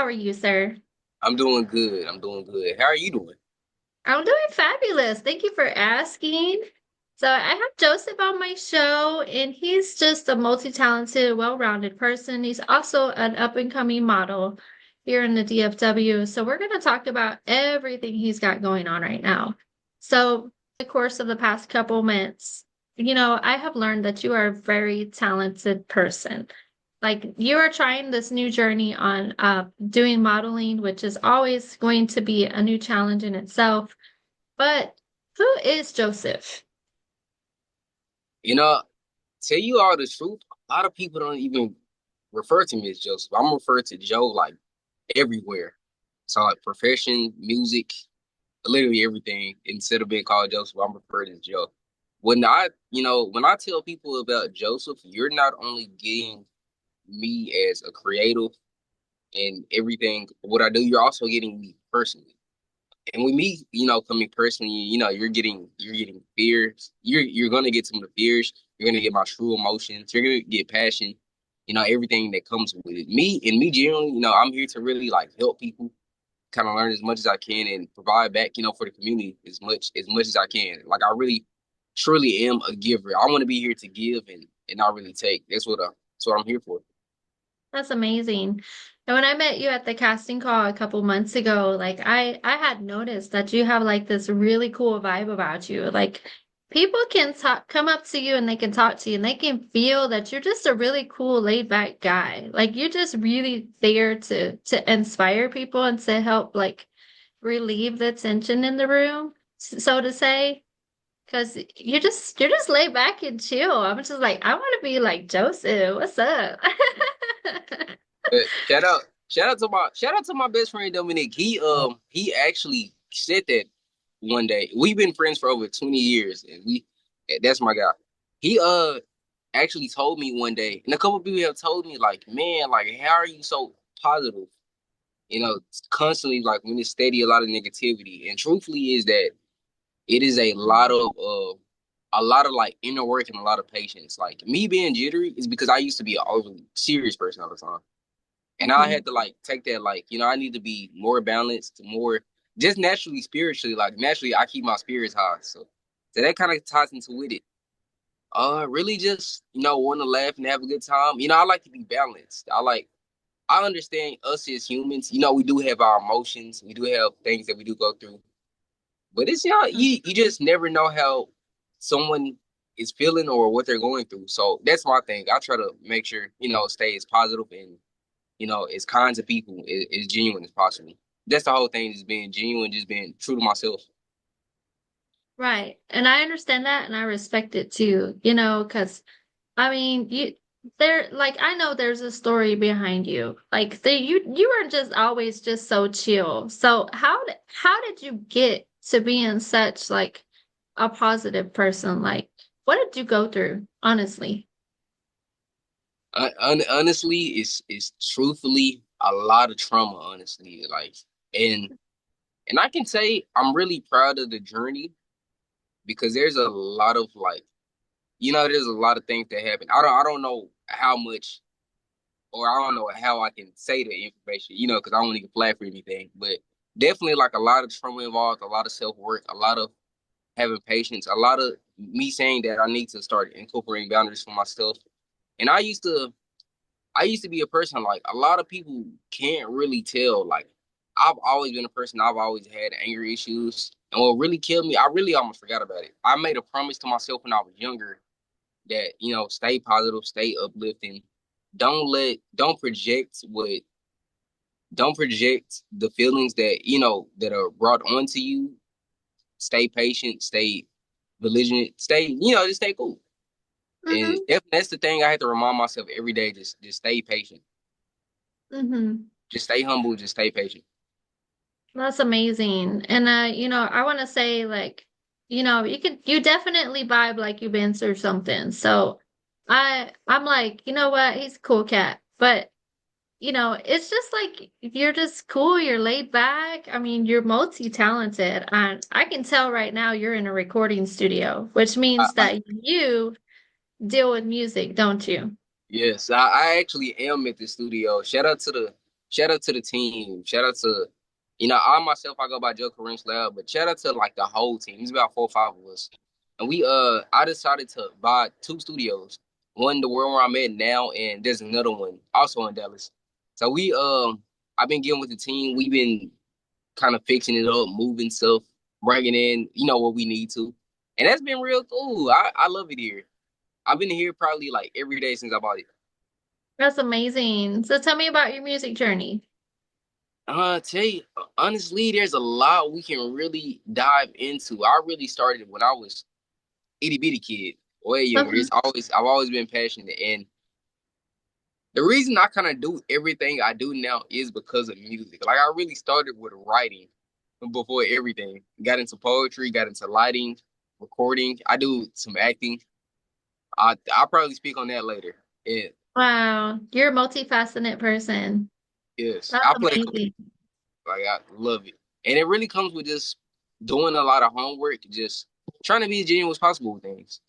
are you, sir? I'm doing good. I'm doing good. How are you doing? I'm doing fabulous. Thank you for asking. So, I have Joseph on my show, and he's just a multi-talented, well-rounded person. He's also an up-and-coming model here in the DFW. So, we're going to talk about everything he's got going on right now. So, the course of the past couple months, I have learned that you are a very talented person. Like you are trying this new journey on doing modeling, which is always going to be a new challenge in itself. But who is Joseph? You know, tell you all the truth, a lot of people don't even refer to me as Joseph. I'm referred to Joe like everywhere. So like profession, music, literally everything. Instead of being called Joseph, I'm referred as Joe. When I tell people about Joseph, you're not only getting me as a creative and everything, what I do, you're also getting me personally. And with me, coming personally, you're getting fears. You're gonna get some of the fears. You're gonna get my true emotions. You're gonna get passion. Everything that comes with it. Me generally, I'm here to really like help people, kind of learn as much as I can and provide back, for the community as much as I can. Like I really, truly am a giver. I want to be here to give and not really take. That's what I'm here for. That's amazing. And when I met you at the casting call a couple months ago, like I had noticed that you have like this really cool vibe about you. Like people can talk, come up to you and they can talk to you and they can feel that you're just a really cool, laid back guy. Like you're just really there to inspire people and to help like relieve the tension in the room, so to say. Because you're just laid back and chill. I'm just like, I want to be like Joseph. What's up? But shout out to my best friend Dominic. He actually said that one day. We've been friends for over 20 years, and that's my guy. He actually told me one day, and a couple people have told me like, man, like how are you so positive? Constantly like when it's steady a lot of negativity. And truthfully is that it is a lot of like inner work and a lot of patience. Like me being jittery is because I used to be an overly serious person all the time. And I Mhm. had to like take that like, I need to be more balanced, more just naturally spiritually. Like naturally I keep my spirits high. So that kind of ties into with it. Really just, want to laugh and have a good time. I like to be balanced. I understand us as humans, we do have our emotions, we do have things that we do go through. But it's you just never know how someone is feeling or what they're going through. So that's my thing. I try to make sure, stay as positive and as kind to people, as genuine as possible. That's the whole thing, is being genuine, just being true to myself. Right. And I understand that and I respect it too, because I mean, like I know there's a story behind you. Like you weren't just always just so chill. So how did you get to being such like a positive person? Like what did you go through, honestly? Honestly, it's truthfully a lot of trauma. Honestly, like and and I can say I'm really proud of the journey because there's a lot of like there's a lot of things that happen. I don't know how much, or I don't know how I can say the information, because I don't want to get flagged for anything. But definitely like a lot of trauma involved, a lot of self work, a lot of having patience, a lot of me saying that I need to start incorporating boundaries for myself. And I used to be a person like a lot of people can't really tell. Like I've always been a person. I've always had anger issues. And what really killed me, I really almost forgot about it. I made a promise to myself when I was younger that, stay positive, stay uplifting. Don't project the feelings that, that are brought onto you. Stay patient, stay vigilant, just stay cool. And Mm-hmm. that's the thing I have to remind myself every day. Just stay patient. Mm-hmm. Just stay humble. Just stay patient. That's amazing. And I want to say like, you definitely vibe like you've been through something. So I'm like, you know what? He's a cool cat. But, it's just like you're just cool, you're laid back. I mean, you're multi-talented. And I can tell right now you're in a recording studio, which I, means I that you deal with music, don't you? yes, I actually am at the studio. Shout out to the shout out to the team. Shout out to, I myself, I go by Joe Kareem Slab, but shout out to like the whole team. It's about 4 or 5 of us. And I decided to buy 2 studios. One, the one where I'm at now, and there's another one also in Dallas. So I've been getting with the team. We've been kind of fixing it up, moving stuff, bringing in, what we need to. And that's been real cool. I love it here. I've been here probably like every day since I bought it. That's amazing. So tell me about your music journey. Tell you honestly, there's a lot we can really dive into. I really started when I was itty bitty kid, way younger. Okay. I've always been passionate, and the reason I kind of do everything I do now is because of music. Like I really started with writing before everything. Got into poetry, got into lighting, recording. I do some acting. I'll probably speak on that later. And Wow, you're a multifaceted person. yes, That's I play. amazing. Like I love it, and it really comes with just doing a lot of homework, just trying to be as genuine as possible with things.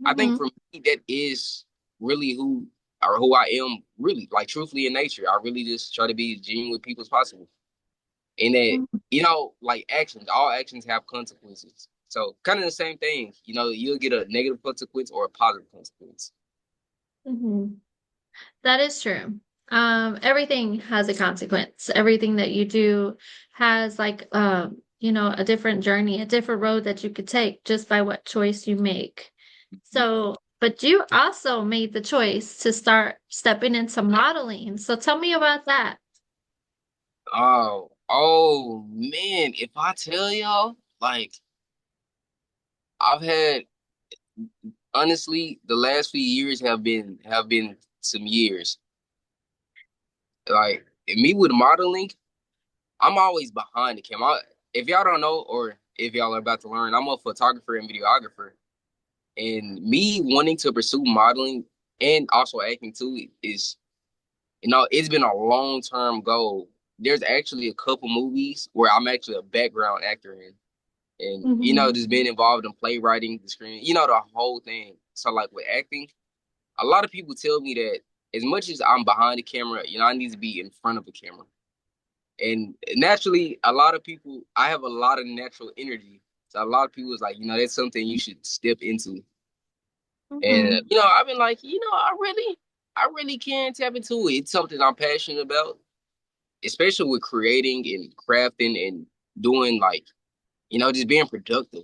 I think Hmm. for me, that is really who I am, really, like truthfully in nature. I really just try to be as genuine with people as possible, and that like actions, all actions have consequences. So kind of the same thing. You'll get a negative consequence or a positive consequence. Hmm. That is true. Everything has a consequence. Everything that you do has like a different journey, a different road that you could take just by what choice you make. So, but you also made the choice to start stepping into modeling. So tell me about that. Oh man, if I tell y'all, like I've had honestly, the last few years have been some years. Like me with modeling, I'm always behind the camera. If y'all don't know, or if y'all are about to learn, I'm a photographer and videographer. And me wanting to pursue modeling and also acting too is, it's been a long term goal. There's actually a couple movies where I'm actually a background actor in. And Hmm. just being involved in playwriting, the screen, the whole thing. So like with acting, a lot of people tell me that as much as I'm behind the camera, I need to be in front of the camera. And naturally, a lot of people, I have a lot of natural energy. So a lot of people is like, that's something you should step into. And Hmm. I've been like, I really can tap into it. It's something I'm passionate about, especially with creating and crafting and doing like, just being productive.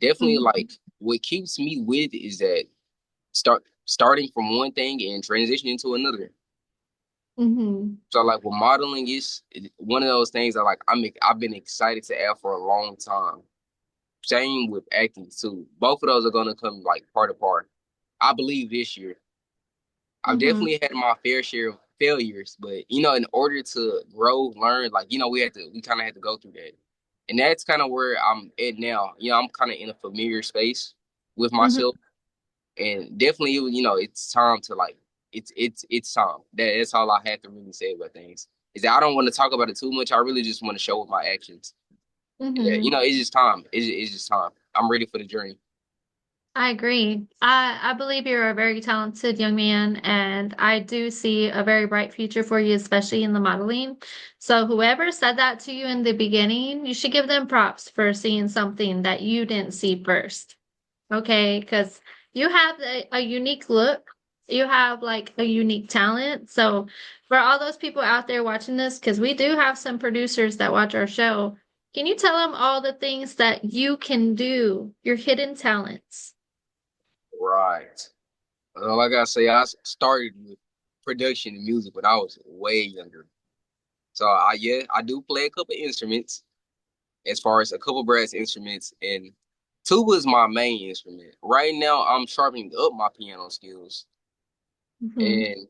Definitely Hmm. like what keeps me with is that starting from one thing and transitioning to another. Hmm. So like with modeling is one of those things that like I've been excited to add for a long time. Same with acting too. Both of those are gonna come like part apart. I believe this year. I've Hmm. definitely had my fair share of failures, but in order to grow, learn, like we kind of had to go through that, and that's kind of where I'm at now. I'm kind of in a familiar space with Hmm. myself, and definitely, it's time to like, it's time. That's all I had to really say about things. Is that I don't want to talk about it too much. I really just want to show with my actions. Yeah, Hmm. it's just time. It's just time. I'm ready for the journey. I agree. I believe you're a very talented young man, and I do see a very bright future for you, especially in the modeling. So whoever said that to you in the beginning, you should give them props for seeing something that you didn't see first. Okay, because you have a unique look. You have like a unique talent. So for all those people out there watching this, because we do have some producers that watch our show, can you tell them all the things that you can do, your hidden talents? Right. Like I say, started with production and music when I was way younger. So I do play a couple instruments as far as a couple brass instruments, and tuba is my main instrument. Right now I'm sharpening up my piano skills. Hmm. And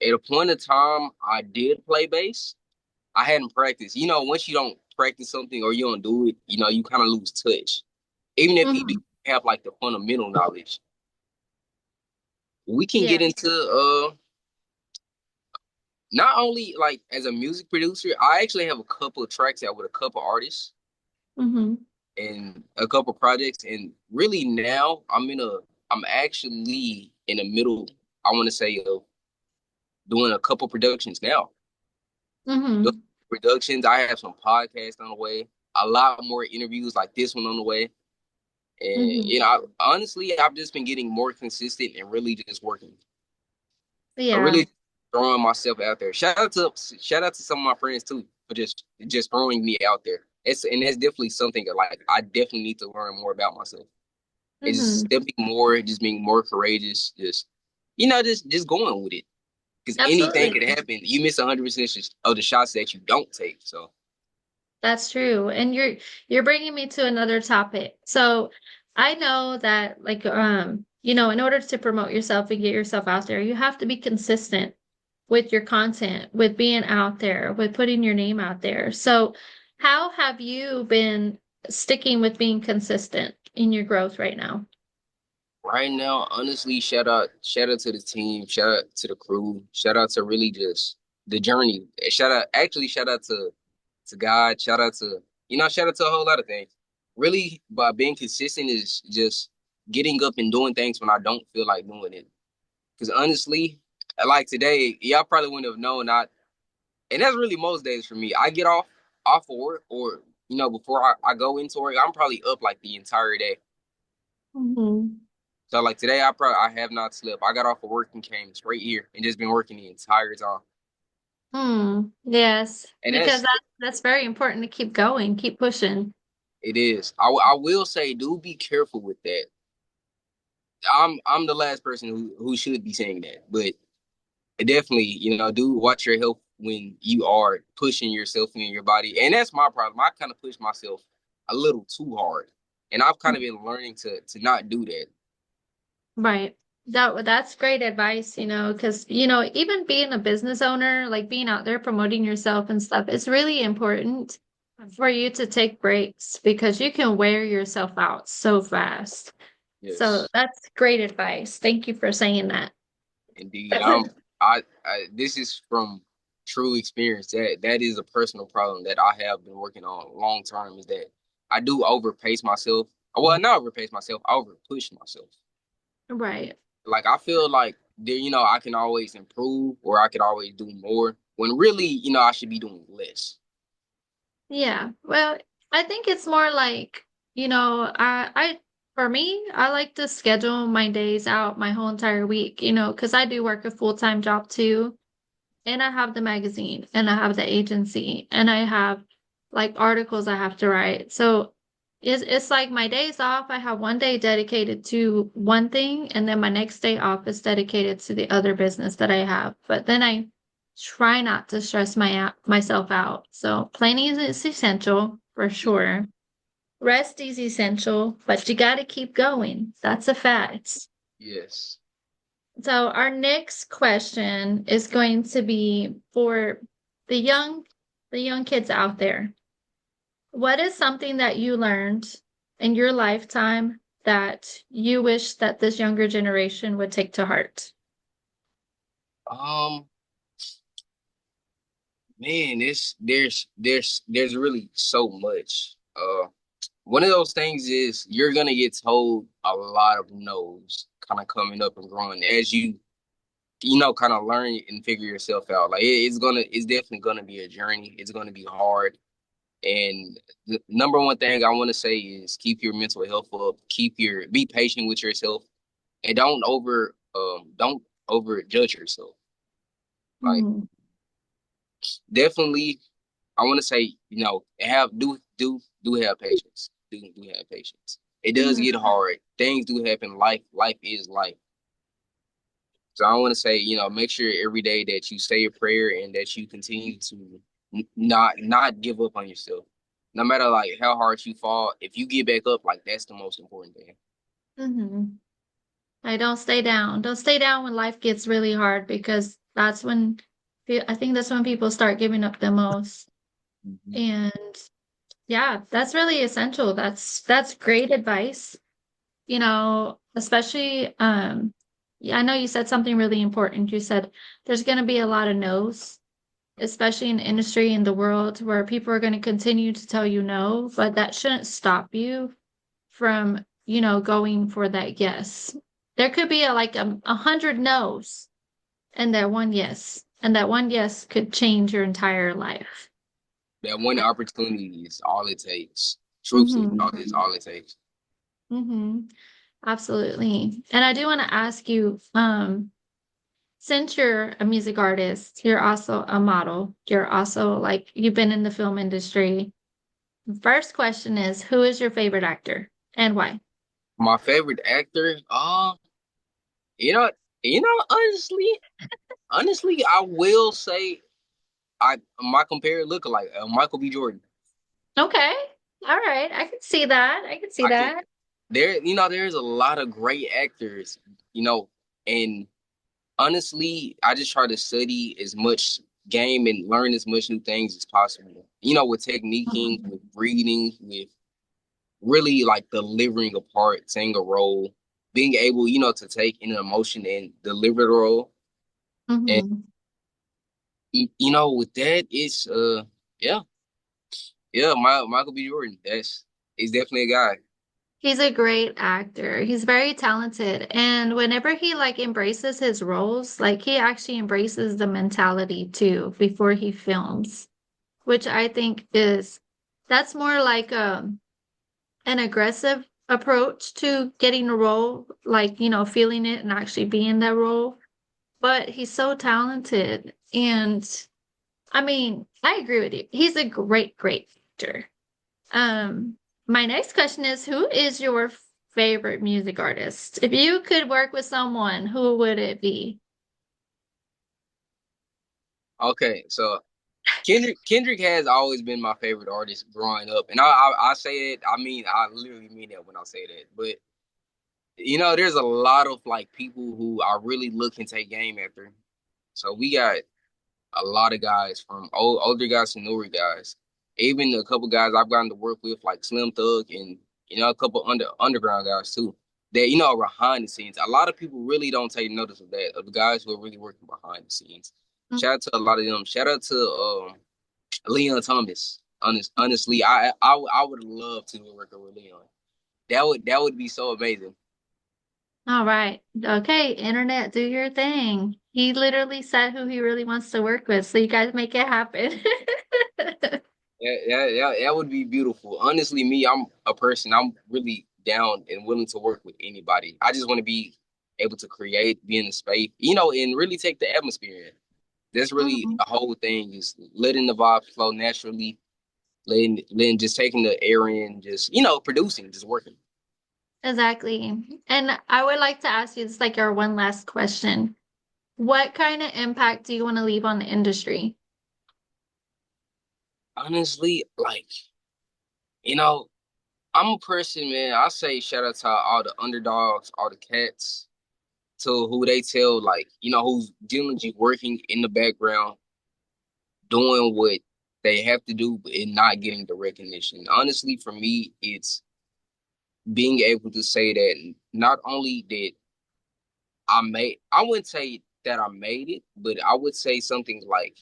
at a point of time I did play bass. I hadn't practiced. Once you don't practice something or you don't do it, you kind of lose touch. Even if you do Hmm. have like the fundamental knowledge. We can Yeah. get into not only like as a music producer, I actually have a couple of tracks out with a couple artists Hmm. and a couple projects. And really now I'm actually in the middle, I want to say, of doing a couple productions now. Those Mm-hmm. productions. I have some podcasts on the way. A lot more interviews like this one on the way. And Mm-hmm. honestly, I've just been getting more consistent and really just working. I Yeah, really throwing myself out there. Shout out to some of my friends too for just throwing me out there. That's definitely something that like I definitely need to learn more about myself. It's just mm-hmm. stepping more, just being more courageous, just going with it. Because anything Absolutely. could happen. You miss 100% of the shots that you don't take. So That's true. And you're bringing me to another topic. So I know that like in order to promote yourself and get yourself out there, you have to be consistent with your content, with being out there, with putting your name out there. So how have you been sticking with being consistent in your growth right now? right now, honestly, shout out to the team, shout out to the crew, shout out to really just the journey. Shout out to God, shout out to a whole lot of things. Really, by being consistent is just getting up and doing things when I don't feel like doing it. Because honestly, like today, y'all probably wouldn't have known and that's really most days for me. I get off of work or before I go into work, I'm probably up like the entire day. Hmm. So like today, I have not slept. I got off of work and came straight here and just been working the entire time. Yes, And because that's very important to keep going, keep pushing. it is. I will say, do be careful with that. I'm the last person who should be saying that, but definitely, do watch your health when you are pushing yourself in your body. And that's my problem. I kind of push myself a little too hard, and I've kind of been learning to not do that. Right. That's great advice, because even being a business owner, like being out there promoting yourself and stuff, it's really important for you to take breaks because you can wear yourself out so fast. So Yes, that's great advice. Thank you for saying that. indeed. This is from true experience. That is a personal problem that I have been working on long term. Is that I do overpace myself. Well, not overpace myself. I overpush myself. Right. Like I feel like I can always improve or I could always do more. When really, I should be doing less. Yeah. Well, I think it's more like, for me, I like to schedule my days out my whole entire week, because I do work a full-time job too. And I have the magazine and I have the agency and I have like articles I have to write. So it's like my days off, I have one day dedicated to one thing and then my next day off is dedicated to the other business that I have. But then I try not to stress myself out. So planning is essential for sure. Rest is essential, but you got to keep going. That's a fact. Yes. So our next question is going to be for the young the young kids out there. What is something that you learned in your lifetime that you wish that this younger generation would take to heart? Um, man, there's really so much. One of those things is you're gonna get told a lot of no's kind of coming up and growing as you kind of learn and figure yourself out. Like it's definitely gonna be a journey. It's gonna be hard. And the number one thing I want to say is keep your mental health up. Be patient with yourself, and don't over judge yourself. Like Mhm. definitely, I want to say have do have patience. Do have patience. It does Mhm. get hard. Things do happen. Life is life. So I want to say make sure every day that you say a prayer and that you continue to not give up on yourself. No matter like how hard you fall, if you get back up, like that's the most important thing. Mhm. I don't stay down. Don't stay down when life gets really hard because I think that's when people start giving up the most. Mhm. And yeah, that's really essential. That's great advice. Especially yeah, I know you said something really important. You said there's going to be a lot of no's, especially in the industry in the world where people are going to continue to tell you no, but that shouldn't stop you from, going for that yes. There could be like a hundred no's and that one yes. And that one yes could change your entire life. That one opportunity is all it takes. Truthfully, Mm-hmm. is all it takes. Mm-hmm. Absolutely. And I do want to ask you, since you're a music artist, you're also a model, you're also like you've been in the film industry. First question is, who is your favorite actor and why? My favorite actor, you know, honestly, I will say I my compared lookalike, Michael B. Jordan. Okay. All right. I can see that. I can see I can that. there's a lot of great actors, you know, and honestly, I just try to study as much game and learn as much new things as possible. With techniquing, Mhm. with reading, with really like delivering a part, saying a role, being able, to take in an emotion and deliver the role. And Mhm. with that, it's yeah, yeah, Michael B. Jordan. He's definitely a guy. He's a great actor. He's very talented. And whenever he like embraces his roles, like he actually embraces the mentality too before he films, which I think is that's more like an aggressive approach to getting a role, like, feeling it and actually being that role. But he's so talented. And I mean, I agree with you. He's a great, great actor. My next question is, who is your favorite music artist? If you could work with someone, who would it be? Okay, so Kendrick has always been my favorite artist growing up, and I say it. I mean, I literally mean that when I say that. But there's a lot of like people who I really look and take game after. So we got a lot of guys from older guys to newer guys. Even a couple guys I've gotten to work with, like Slim Thug, and a couple underground guys too. That are behind the scenes. A lot of people really don't take notice of that, of the guys who are really working behind the scenes. Shout out to a lot of them. Shout out to Leon Thomas. Honestly, I would love to do a record with Leon. That would be so amazing. All right. Okay, internet, do your thing. He literally said who he really wants to work with, so you guys make it happen. That would be beautiful. Honestly, me, I'm a person. I'm really down and willing to work with anybody. I just want to be able to create, be in the space, and really take the atmosphere in. That's really Mhm. the whole thing, is letting the vibe flow naturally, letting just taking the air in, just producing, just working. Exactly. And I would like to ask you, this is like our one last question. What kind of impact do you want to leave on the industry? Honestly, like you know, I'm a person, man. I say shout out to all the underdogs, all the cats, to who they tell, like, who's diligently working in the background, doing what they have to do and not getting the recognition. Honestly, for me, it's being able to say that not only did I wouldn't say that I made it, but I would say something like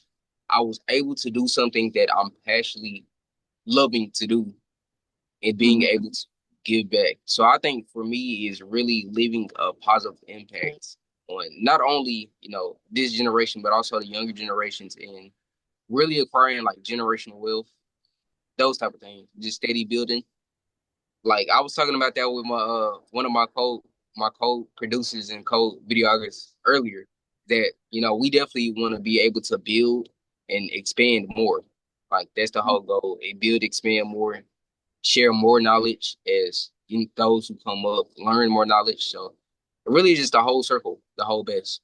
I was able to do something that I'm passionately loving to do and being Mhm. able to give back. So I think for me is really leaving a positive impact on not only, this generation, but also the younger generations, and really acquiring like generational wealth, those type of things, just steady building. Like I was talking about that with my one of my co-producers and co-videographers earlier, that we definitely want to be able to build and expand more. Like that's the whole goal. Build, expand more, share more knowledge as those who come up, learn more knowledge. So really just the whole circle, the whole best.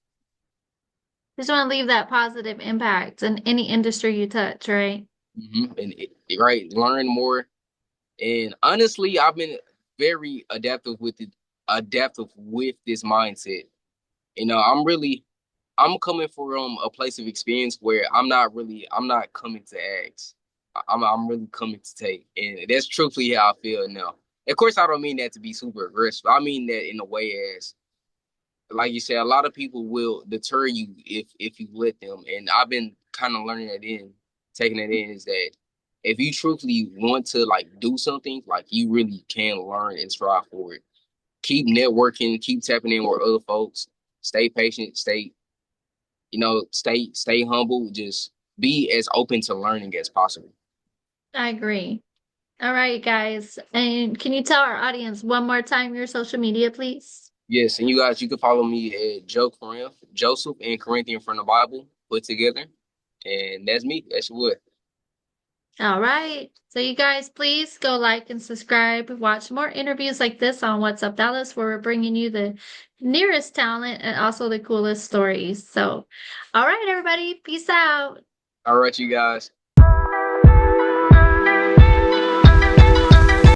Just want to leave that positive impact in any industry you touch, right? And right, learn more. And honestly, I've been very adaptive with this mindset. I'm coming from a place of experience where I'm not coming to ask. I'm really coming to take. And that's truthfully how I feel now. Of course, I don't mean that to be super aggressive. I mean that in a way as, like you said, a lot of people will deter you if you let them. And I've been kind of learning that taking it in, is that if you truthfully want to like do something, like you really can learn and strive for it. Keep networking, keep tapping in with other folks, stay patient, stay, stay humble, just be as open to learning as possible. I agree. All right, guys. And can you tell our audience one more time your social media, please? Yes, and you guys, you can follow me at Joe Corinth, Joseph and Corinthian from the Bible put together. And that's me. That's what. All right. So you guys, please go like and subscribe. Watch more interviews like this on What's Up Dallas, where we're bringing you the nearest talent and also the coolest stories. So, all right, everybody. Peace out. All right, you guys.